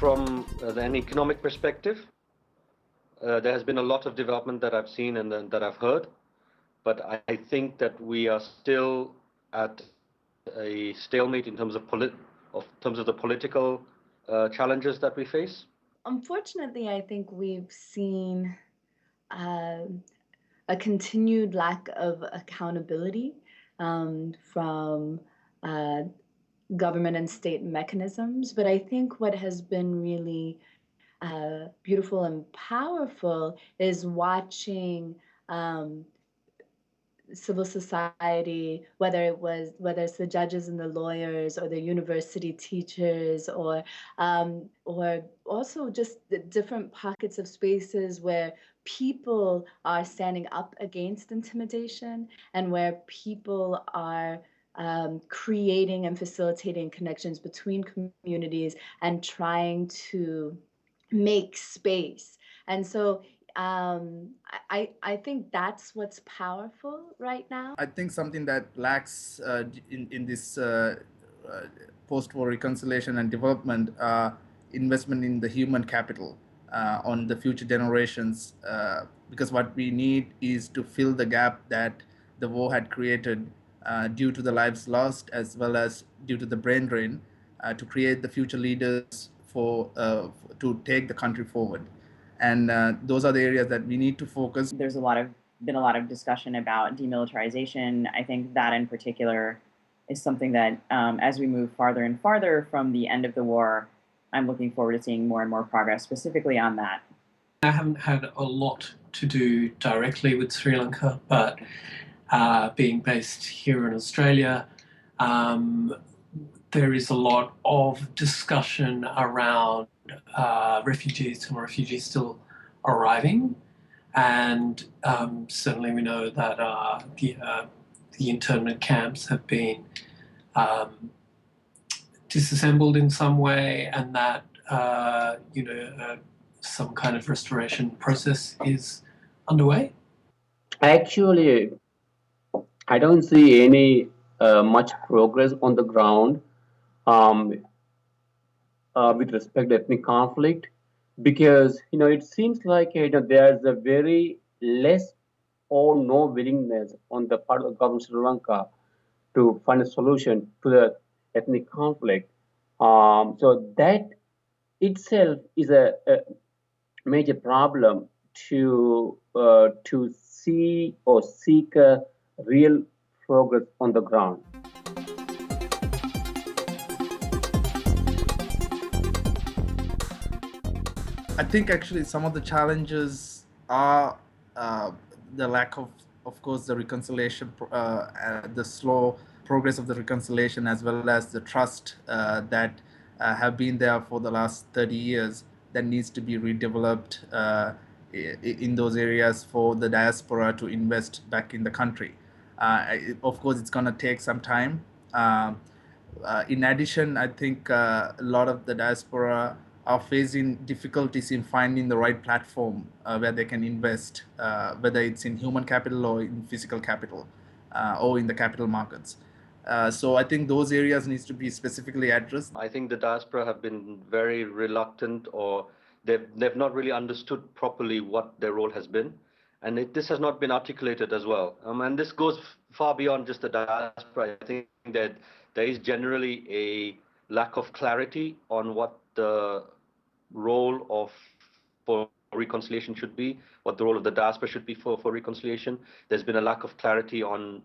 from an economic perspective, there has been a lot of development that I've seen and that I've heard, but I think that we are still at a stalemate in terms of the political challenges that we face. Unfortunately, I think we've seen a continued lack of accountability from government and state mechanisms. But I think what has been really beautiful and powerful is watching civil society, whether it's the judges and the lawyers or the university teachers or also just the different pockets of spaces where people are standing up against intimidation and where people are creating and facilitating connections between communities and trying to make space. And so I think that's what's powerful right now. I think something that lacks in this post-war reconciliation and development investment in the human capital on the future generations, because what we need is to fill the gap that the war had created due to the lives lost as well as due to the brain drain, to create the future leaders to take the country forward. And those are the areas that we need to focus. There's been a lot of discussion about demilitarization. I think that in particular is something that as we move farther and farther from the end of the war, I'm looking forward to seeing more and more progress specifically on that. I haven't had a lot to do directly with Sri Lanka, but being based here in Australia, there is a lot of discussion around refugees and refugees still arriving. And certainly we know that the internment camps have been disassembled in some way, and that some kind of restoration process is underway. Actually, I don't see any much progress on the ground with respect to ethnic conflict, because it seems like there's a very less or no willingness on the part of the government of Sri Lanka to find a solution to the ethnic conflict. So that itself is a major problem to see or seek a real progress on the ground. I think actually some of the challenges are the lack of course, the reconciliation, the slow progress of the reconciliation, as well as the trust that have been there for the last 30 years that needs to be redeveloped in those areas for the diaspora to invest back in the country. Of course, it's going to take some time. In addition, I think a lot of the diaspora are facing difficulties in finding the right platform where they can invest, whether it's in human capital or in physical capital or in the capital markets. So I think those areas needs to be specifically addressed. I think the diaspora have been very reluctant, or they've not really understood properly what their role has been. And this has not been articulated as well. And this goes far beyond just the diaspora. I think that there is generally a lack of clarity on what the role for reconciliation should be, what the role of the diaspora should be for reconciliation. There's been a lack of clarity on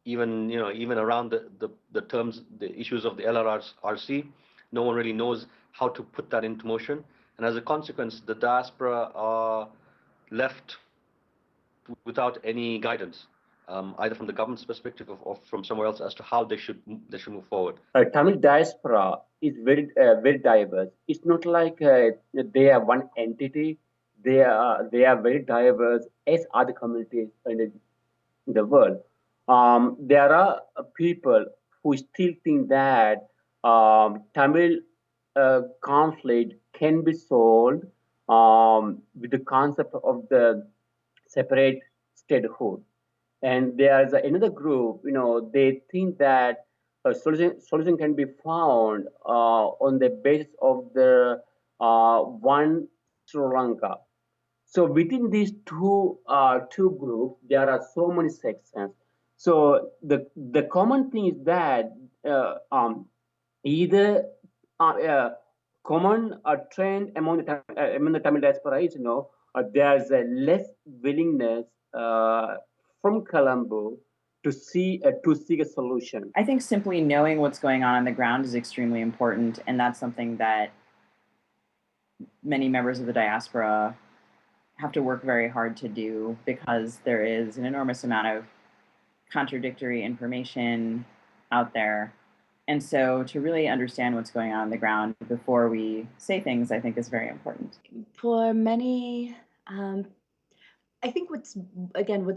even around the terms, the issues of the LRRC. No one really knows how to put that into motion. And as a consequence, the diaspora are left without any guidance, either from the government's perspective or from somewhere else, as to how they should move forward. Tamil diaspora is very diverse. It's not like they are one entity. They are very diverse as other communities in the world. There are people who still think that Tamil conflict can be solved with the concept of the separate statehood. And there's another group, they think that a solution can be found on the basis of the one Sri Lanka. So within these two groups, there are so many sections. So the common thing is that either common trend among the Tamil diaspora is, there's a less willingness from Colombo to seek a solution. I think simply knowing what's going on the ground is extremely important, and that's something that many members of the diaspora have to work very hard to do, because there is an enormous amount of contradictory information out there. And so to really understand what's going on the ground before we say things, I think is very important. For many, I think what's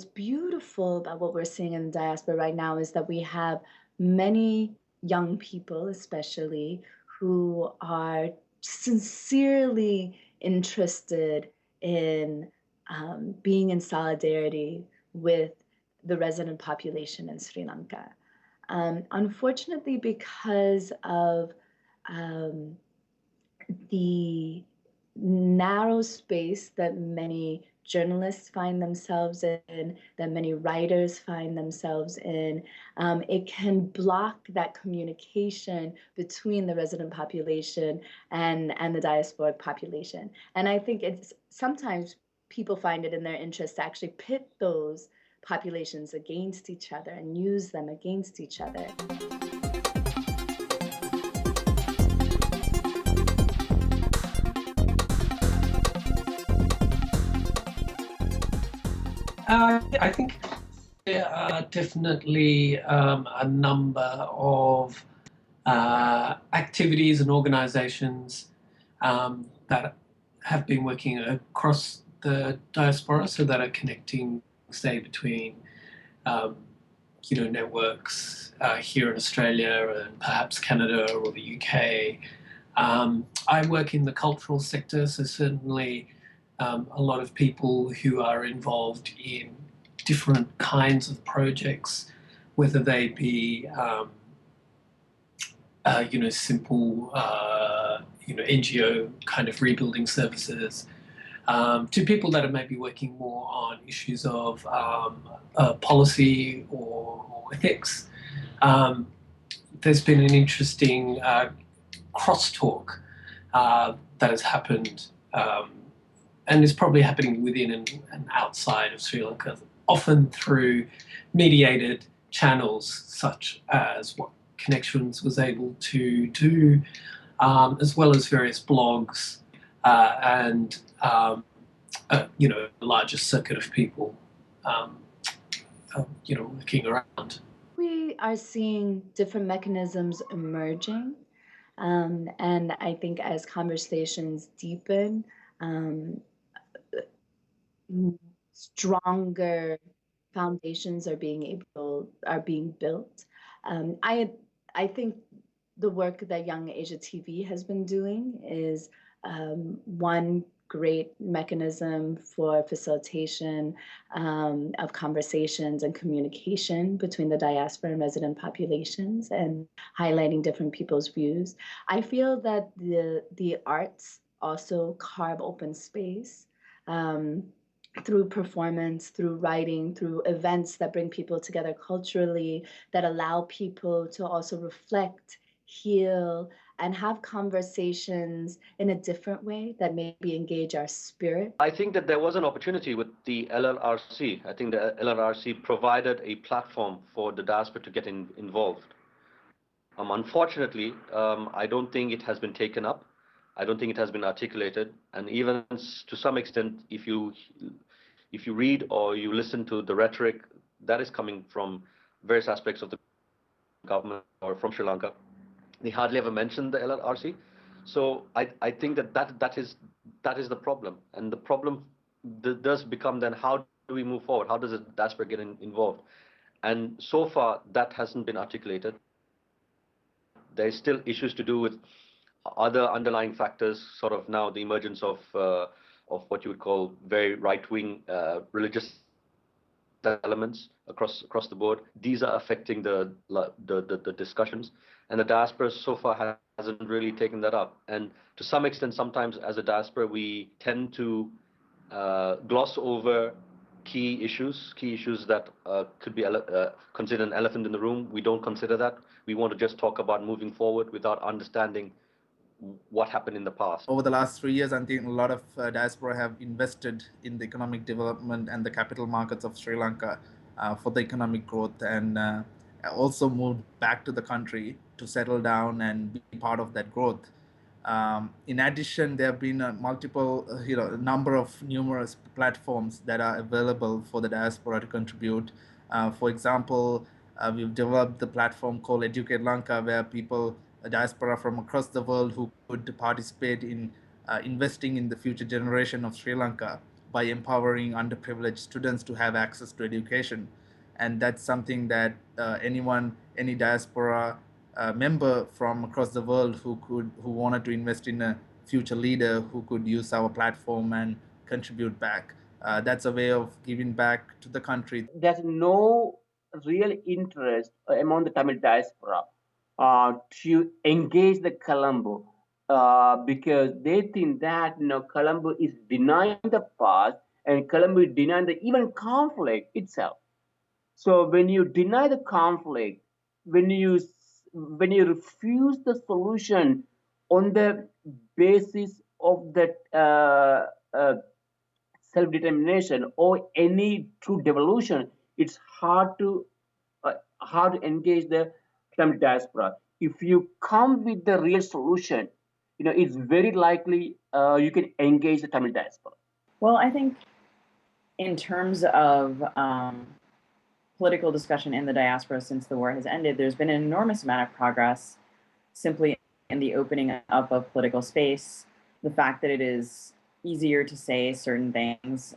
beautiful about what we're seeing in the diaspora right now is that we have many young people, especially, who are sincerely interested in being in solidarity with the resident population in Sri Lanka. Unfortunately, because of the narrow space that many journalists find themselves in, that many writers find themselves in, it can block that communication between the resident population and the diasporic population. And I think it's sometimes people find it in their interest to actually pit those populations against each other and use them against each other. I think there are definitely a number of activities and organizations that have been working across the diaspora, so that are connecting, say, between networks here in Australia and perhaps Canada or the UK. I work in the cultural sector, so certainly a lot of people who are involved in different kinds of projects, whether they be simple NGO kind of rebuilding services, to people that are maybe working more on issues of policy or ethics. There's been an interesting crosstalk that has happened and is probably happening within and outside of Sri Lanka, often through mediated channels such as what Connections was able to do, as well as various blogs and a larger circuit of people looking around. We are seeing different mechanisms emerging, and I think as conversations deepen, stronger foundations are being built. I think the work that Young Asia TV has been doing is one great mechanism for facilitation of conversations and communication between the diaspora and resident populations, and highlighting different people's views. I feel that the arts also carve open space through performance, through writing, through events that bring people together culturally, that allow people to also reflect, heal, and have conversations in a different way that maybe engage our spirit. I think that there was an opportunity with the LLRC. I think the LLRC provided a platform for the diaspora to get involved. Unfortunately, I don't think it has been taken up. I don't think it has been articulated. And even to some extent, if you read or you listen to the rhetoric that is coming from various aspects of the government or from Sri Lanka, they hardly ever mention the LLRC. So I think that is the problem. And the problem does become then, how do we move forward? How does the diaspora get involved? And so far, that hasn't been articulated. There's still issues to do with other underlying factors, sort of now the emergence of what you would call very right-wing religious elements across the board. These are affecting the discussions, and the diaspora so far hasn't really taken that up. And to some extent, sometimes as a diaspora, we tend to gloss over key issues that could be considered an elephant in the room. We don't consider that. We want to just talk about moving forward without understanding what happened in the past. Over the last 3 years, I think a lot of diaspora have invested in the economic development and the capital markets of Sri Lanka for the economic growth, and also moved back to the country to settle down and be part of that growth. In addition, there have been multiple, number of numerous platforms that are available for the diaspora to contribute. For example, we've developed the platform called Educate Lanka, where people, a diaspora from across the world, who could participate in investing in the future generation of Sri Lanka by empowering underprivileged students to have access to education. And that's something that any diaspora member from across the world who wanted to invest in a future leader who could use our platform and contribute back. That's a way of giving back to the country. There's no real interest among the Tamil diaspora to engage the Colombo because they think that Colombo is denying the past and Colombo is denying the even conflict itself. So when you deny the conflict, when you refuse the solution on the basis of that self-determination or any true devolution, it's hard to engage the Tamil diaspora. If you come with the real solution, it's very likely you can engage the Tamil diaspora. Well, I think in terms of political discussion in the diaspora since the war has ended, there's been an enormous amount of progress simply in the opening up of political space, the fact that it is easier to say certain things,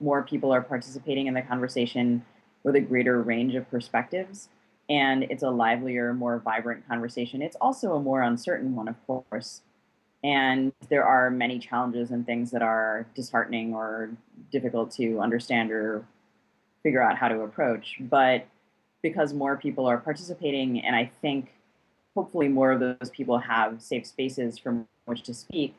more people are participating in the conversation with a greater range of perspectives, and it's a livelier, more vibrant conversation. It's also a more uncertain one, of course, and there are many challenges and things that are disheartening or difficult to understand or figure out how to approach. But because more people are participating, and I think hopefully more of those people have safe spaces from which to speak,